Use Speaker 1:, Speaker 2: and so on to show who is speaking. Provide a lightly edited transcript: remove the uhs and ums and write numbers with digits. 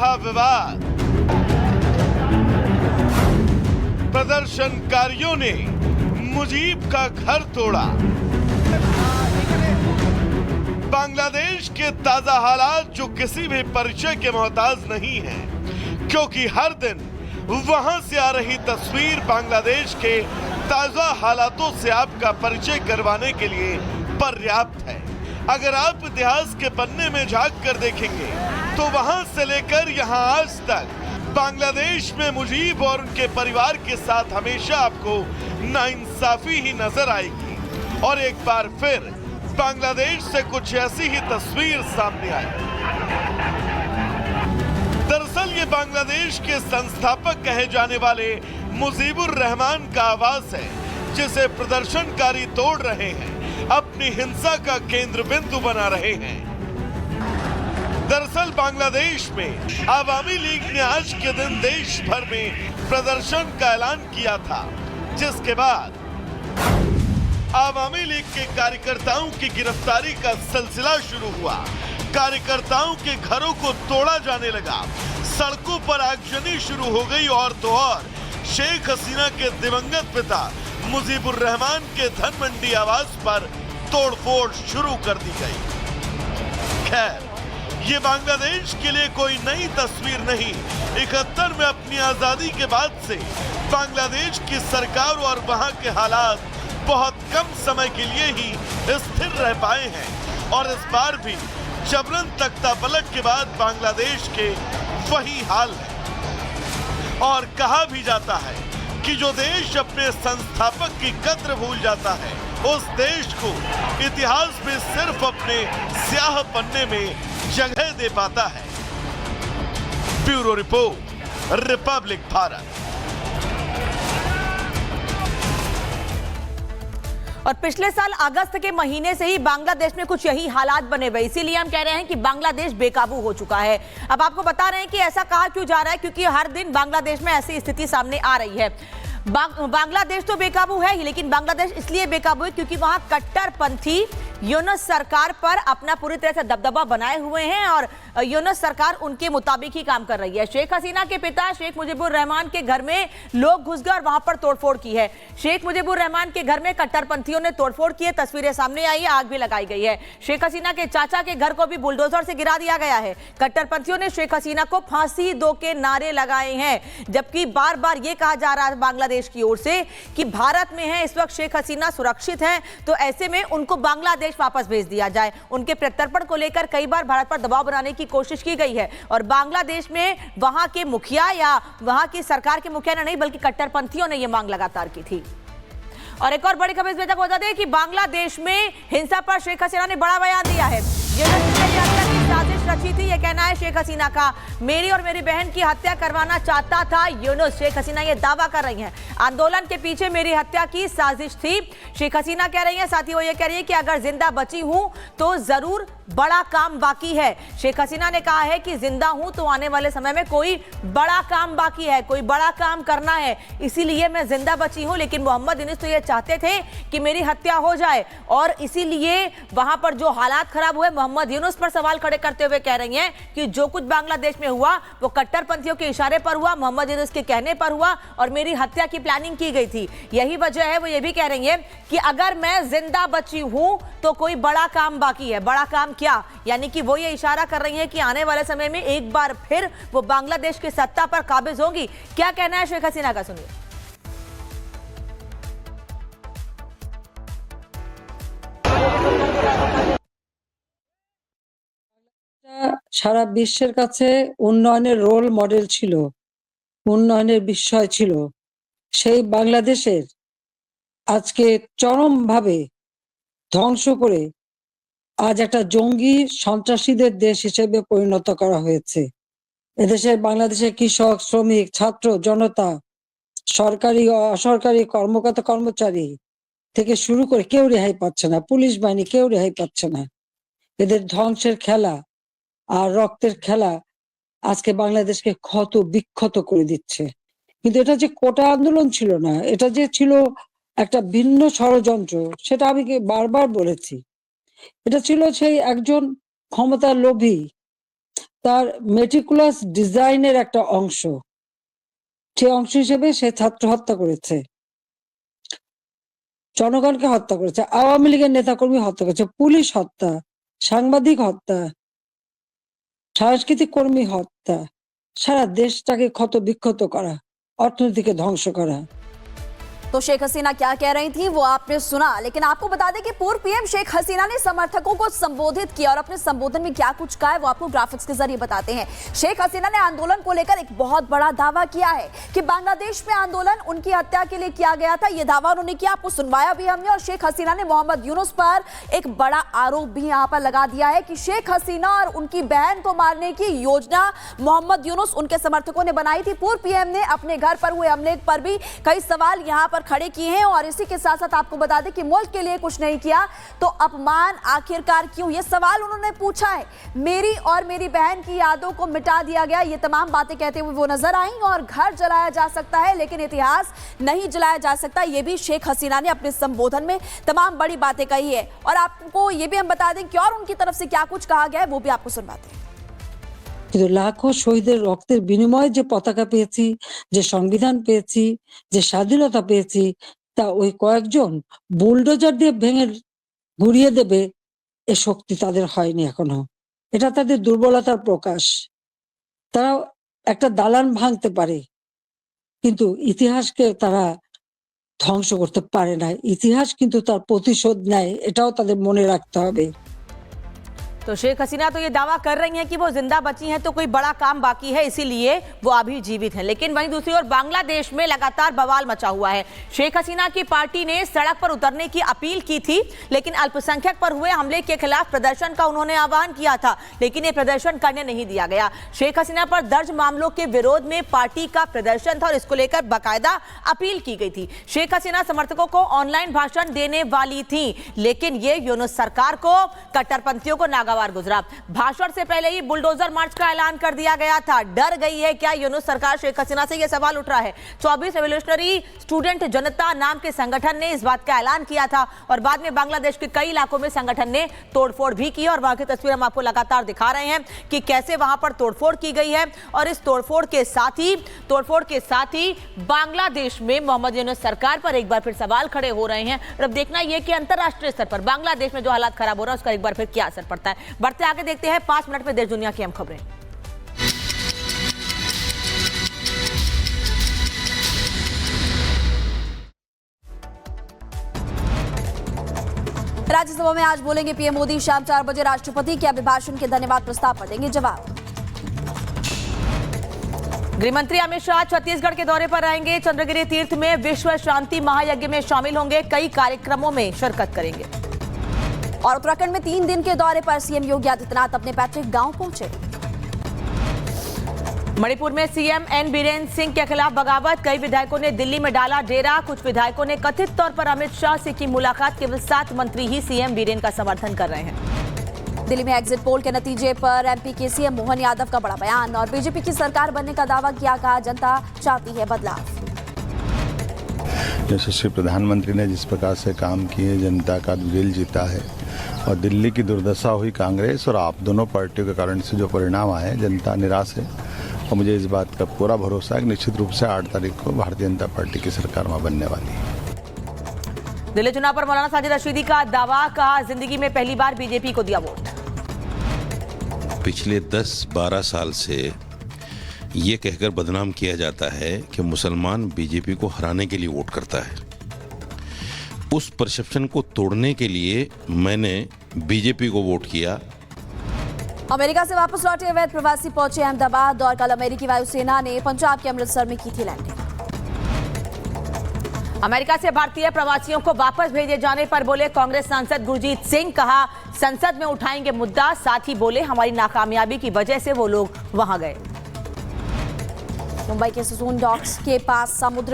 Speaker 1: उठा विवाद। प्रदर्शनकारियों ने मुजीब का घर तोड़ा। बांग्लादेश के ताजा हालात जो किसी भी परिचय के मोहताज नहीं हैं, क्योंकि हर दिन वहां से आ रही तस्वीर बांग्लादेश के ताजा हालातों से आपका परिचय करवाने के लिए पर्याप्त है। अगर आप इतिहास के पन्ने में झांक कर देखेंगे तो वहां से लेकर यहां आज तक बांग्लादेश में मुजीब और उनके परिवार के साथ हमेशा आपको नाइंसाफी ही नजर आएगी। और एक बार फिर बांग्लादेश से कुछ ऐसी ही तस्वीर सामने आई। दरअसल ये बांग्लादेश के संस्थापक कहे जाने वाले मुजीबुर रहमान का आवास है, जिसे प्रदर्शनकारी तोड़ रहे हैं, अपनी हिंसा का केंद्र बिंदु बना रहे हैं। दरअसल बांग्लादेश में आवामी लीग ने आज के दिन देश भर में प्रदर्शन का ऐलान किया था, जिसके बाद आवामी लीग के कार्यकर्ताओं की गिरफ्तारी का सिलसिला शुरू हुआ। कार्यकर्ताओं के घरों को तोड़ा जाने लगा, सड़कों पर आगजनी शुरू हो गई और तो और शेख हसीना के दिवंगत पिता मुजीबुर रहमान के धनमंडी आवास पर तोड़फोड़ शुरू कर दी गई। खैर, ये बांग्लादेश के लिए कोई नई तस्वीर नहीं। 71 में अपनी आजादी के बाद से बांग्लादेश की सरकार और वहां के हालात बहुत कम समय के लिए ही स्थिर रह पाए हैं और इस बार भी जबरन तख्ता पलट के बाद बांग्लादेश के वही हाल है। और कहा भी जाता है कि जो देश अपने संस्थापक की कद्र भूल जाता है, उस देश को इतिहास में सिर्फ अपने स्याह पन्ने में जगह दे पाता है। Bureau report, Republic Bharat.
Speaker 2: और पिछले साल अगस्त के महीने से ही बांग्लादेश में कुछ यही हालात बने हुए, इसीलिए हम कह रहे हैं कि बांग्लादेश बेकाबू हो चुका है। अब आपको बता रहे हैं कि ऐसा कहा क्यों जा रहा है, क्योंकि हर दिन बांग्लादेश में ऐसी स्थिति सामने आ रही है। बांग्लादेश तो बेकाबू है ही, लेकिन बांग्लादेश इसलिए बेकाबू है क्योंकि वहां कट्टरपंथी यूनुस सरकार पर अपना पूरी तरह से दबदबा बनाए हुए हैं और यूनुस सरकार उनके मुताबिक ही काम कर रही है। शेख हसीना के पिता शेख मुजीबुर रहमान के घर में लोग घुस गए और वहां पर तोड़फोड़ की है। शेख मुजीबुर रहमान के घर में कट्टरपंथियों ने तोड़फोड़ की है, तस्वीरें सामने आई है, आग भी लगाई गई है। शेख हसीना के चाचा के घर को भी बुलडोजर से गिरा दिया गया है। कट्टरपंथियों ने शेख हसीना को फांसी दो के नारे लगाए हैं, जबकि बार बार यह कहा जा रहा है बांग्लादेश की ओर से कि भारत में है इस वक्त शेख हसीना सुरक्षित हैं, तो ऐसे में उनको बांग्लादेश वापस भेज दिया जाए। उनके प्रत्यर्पण को लेकर कई बार भारत पर दबाव बनाने की कोशिश की गई है और बांग्लादेश में वहां के मुखिया या वहां की सरकार के मुखिया ने नहीं बल्कि कट्टरपंथियों ने यह मांग लगातार की थी। और एक और बड़ी खबर इस बेटा को बता दें कि बांग्लादेश में हिंसा पर शेख हसीना ने बड़ा बयान दिया है। साजिश रची थी, यह कहना है शेख हसीना का। मेरी और मेरी बहन की हत्या करवाना चाहता था यूनुस, शेख हसीना ये दावा कर रही हैं। आंदोलन के पीछे मेरी हत्या की साजिश थी, शेख हसीना कह रही हैं। साथ ही वो ये कह रही है कि अगर जिंदा बची हूं तो जरूर बड़ा काम बाकी है। शेख हसीना ने कहा है कि जिंदा हूं तो आने वाले समय में कोई बड़ा काम बाकी है, कोई बड़ा काम करना है, इसीलिए मैं जिंदा बची हूं। लेकिन मोहम्मद यूनुस तो ये चाहते थे कि मेरी हत्या हो जाए और इसीलिए वहां पर जो हालात खराब हुए, मोहम्मद यूनुस पर सवाल खड़े करते हुए कह रही हैं कि जो कुछ बांग्लादेश में हुआ वो कट्टरपंथियों के इशारे पर हुआ, मोहम्मद यूनुस के कहने पर हुआ और मेरी हत्या की प्लानिंग की गई थी। यही वजह है, वो ये भी कह रही है कि अगर मैं जिंदा बची हूं तो कोई बड़ा काम बाकी है। बड़ा काम क्या? यानी कि वो ये इशारा कर रही है कि आने वाले समय में एक बार फिर वो बांग्लादेश की सत्ता पर काबिज होंगी। क्या कहना है शेख हसीना का, सुनिए।
Speaker 3: সারা বিশ্বের কাছে উন্নয়নের রোল মডেল ছিল, উন্নয়নের বিষয় ছিল। সেই বাংলাদেশের আজকে চরমভাবে ধ্বংস করে আজ একটা জঙ্গি সন্ত্রাসীদের দেশ হিসেবে পরিণত করা হয়েছে। এদেশের বাংলাদেশের কৃষক, শ্রমিক, ছাত্র জনতা, সরকারি ও অসরকারি কর্মকর্তা কর্মচারী থেকে শুরু করে কেউ রেহাই পাচ্ছে না, পুলিশ বাহিনী কেউ রেহাই পাচ্ছে না। এদের ধ্বংসের খেলা আর রক্তের খেলা আজকে বাংলাদেশকে ক্ষত বিক্ষত করে দিচ্ছে। কিন্তু এটা যে কোটা আন্দোলন ছিল না, এটা যে ছিল একটা ভিন্ন ষড়যন্ত্র, সেটা আমি বারবার বলেছি। এটা ছিল সেই একজন ক্ষমতার লোভী তার মেটিকুলাস ডিজাইনের একটা অংশ, সেই অংশ হিসেবে সে ছাত্র হত্যা করেছে, জনগণকে হত্যা করেছে, আওয়ামী লীগের নেতাকর্মী হত্যা করেছে, পুলিশ হত্যা, সাংবাদিক হত্যা, সাংস্কৃতিক কর্মী হত্যা, সারা দেশটাকে ক্ষত বিক্ষত করা, অর্থনীতিকে ধ্বংস করা।
Speaker 4: तो शेख हसीना क्या कह रही थी वो आपने सुना, लेकिन आपको बता दें कि पूर्व पीएम शेख हसीना ने समर्थकों को संबोधित किया और अपने संबोधन में क्या कुछ कहा है वो आपको ग्राफिक्स के जरिए बताते हैं। शेख हसीना ने आंदोलन को लेकर एक बहुत बड़ा दावा किया है कि बांग्लादेश में आंदोलन उनकी हत्या के लिए किया गया था। यह दावा उन्होंने किया, आपको सुनवाया भी हमने। और शेख हसीना ने मोहम्मद यूनुस पर एक बड़ा आरोप भी यहां पर लगा दिया है कि शेख हसीना और उनकी बहन को मारने की योजना मोहम्मद यूनुस उनके समर्थकों ने बनाई थी। पूर्व पीएम ने अपने घर पर हुए हमले पर भी कई सवाल यहां पर खड़े किए हैं। और इसी के साथ साथ आपको बता दें कि मुल्क के लिए कुछ नहीं किया तो अपमान आखिरकार क्यों, ये सवाल उन्होंने पूछा है। मेरी और मेरी बहन की यादों को मिटा दिया गया, ये तमाम बातें कहते हुए वो नजर आई। और घर जलाया जा सकता है लेकिन इतिहास नहीं जलाया जा सकता, ये भी शेख हसीना ने अपने संबोधन में तमाम बड़ी बातें कही है। और आपको ये भी हम बता दें कि और उनकी तरफ से क्या कुछ कहा गया है वो भी आपको सुनवाते हैं।
Speaker 3: কিন্তু লাখো শহীদের রক্তের বিনিময়ে যে পতাকা পেয়েছি, যে সংবিধান পেয়েছি, যে স্বাধীনতা পেয়েছি, তা ওই কয়েকজন বুলডোজার দিয়ে ভেঙে গুড়িয়ে দেবে এ শক্তি তাদের হয়নি এখনো। এটা তাদের দুর্বলতার প্রকাশ। তারা একটা দালান ভাঙতে পারে কিন্তু ইতিহাসকে তারা ধ্বংস করতে পারে না। ইতিহাস কিন্তু তার প্রতিশোধ নেয়, এটাও তাদের মনে রাখতে হবে।
Speaker 2: तो शेख हसीना तो ये दावा कर रही हैं कि वो जिंदा बची हैं तो कोई बड़ा काम बाकी है इसीलिए वो अभी जीवित हैं। लेकिन वहीं दूसरी ओर बांग्लादेश में लगातार बवाल मचा हुआ है। शेख हसीना की पार्टी ने सड़क पर उतरने की अपील की थी लेकिन अल्पसंख्यक पर हुए हमले के खिलाफ प्रदर्शन का उन्होंने आह्वान किया था, लेकिन ये प्रदर्शन करने नहीं दिया गया। शेख हसीना पर दर्ज मामलों के विरोध में पार्टी का प्रदर्शन था और इसको लेकर बाकायदा अपील की गई थी। शेख हसीना समर्थकों को ऑनलाइन भाषण देने वाली थी लेकिन ये यूनुस सरकार को, कट्टरपंथियों को नागवार गुजरा। भाषण से पहले ही बुलडोजर मार्च का ऐलान कर दिया गया था। डर गई है क्या यूनुस सरकार शेख हसीना से, यह सवाल उठ रहा है। 24 रेवोल्यूशनरी स्टूडेंट जनता नाम के संगठन ने इस बात का ऐलान किया था और बाद में बांग्लादेश के कई इलाकों में संगठन ने तोड़फोड़ भी की और वहां की तस्वीर हम आपको लगातार दिखा रहे हैं कि कैसे वहां पर तोड़फोड़ की गई है। और इस तोड़फोड़ के साथ ही बांग्लादेश में मोहम्मद यूनुस सरकार पर एक बार फिर सवाल खड़े हो रहे हैं। और अब देखना यह कि अंतरराष्ट्रीय स्तर पर बांग्लादेश में जो हालात खराब हो रहा है उसका एक बार फिर क्या असर पड़ता है। बढ़ते आगे देखते हैं 5 मिनट में देश दुनिया की अहम खबरें।
Speaker 4: राज्यसभा में आज बोलेंगे पीएम मोदी, शाम 4 बजे राष्ट्रपति के अभिभाषण के धन्यवाद प्रस्ताव पर देंगे जवाब।
Speaker 2: गृहमंत्री अमित शाह छत्तीसगढ़ के दौरे पर रहेंगे। चंद्रगिरी तीर्थ में विश्व शांति महायज्ञ में शामिल होंगे, कई कार्यक्रमों में शिरकत करेंगे।
Speaker 4: और उत्तराखंड में 3 दिन के दौरे पर सीएम योगी आदित्यनाथ अपने पैतृक गांव पहुंचे।
Speaker 2: मणिपुर में सीएम एन बीरेन्द्र सिंह के खिलाफ बगावत, कई विधायकों ने दिल्ली में डाला डेरा। कुछ विधायकों ने कथित तौर पर अमित शाह से की मुलाकात, केवल 7 मंत्री ही सीएम बीरेन्द्र का समर्थन कर रहे हैं।
Speaker 4: दिल्ली में एग्जिट पोल के नतीजे पर एमपी के सीएम मोहन यादव का बड़ा बयान और बीजेपी की सरकार बनने का दावा किया, कहा जनता चाहती है बदलाव।
Speaker 5: यशस्वी प्रधानमंत्री ने जिस प्रकार से काम किए, जनता का दिल जीता है और दिल्ली की दुर्दशा हुई कांग्रेस और आप दोनों पार्टियों के कारण से जो परिणाम आए, जनता निराश है। और मुझे इस बात का पूरा भरोसा है कि निश्चित रूप से 8 तारीख को भारतीय जनता पार्टी की सरकार वहां बनने वाली है।
Speaker 2: दिल्ली चुनाव पर मौलाना साजिद रशीदी का दावा, कहा जिंदगी में पहली बार बीजेपी को दिया वोट।
Speaker 6: पिछले 10-12 साल से ये कहकर बदनाम किया जाता है कि मुसलमान बीजेपी को हराने के लिए वोट करता है। उस परसेप्शन को तोड़ने के लिए मैंने बीजेपी को वोट किया।
Speaker 4: अमेरिका से वापस लौटे अवैध प्रवासी पहुंचे अहमदाबाद और कल अमेरिकी वायुसेना ने पंजाब के अमृतसर में की थी लैंडिंग।
Speaker 2: अमेरिका से भारतीय प्रवासियों को वापस भेजे जाने पर बोले कांग्रेस सांसद गुरजीत सिंह, कहा संसद में उठाएंगे मुद्दा, साथ ही बोले हमारी नाकामयाबी की वजह से वो लोग वहां गए।
Speaker 4: मुंबई के सुसून डॉक्स के पास समुद्र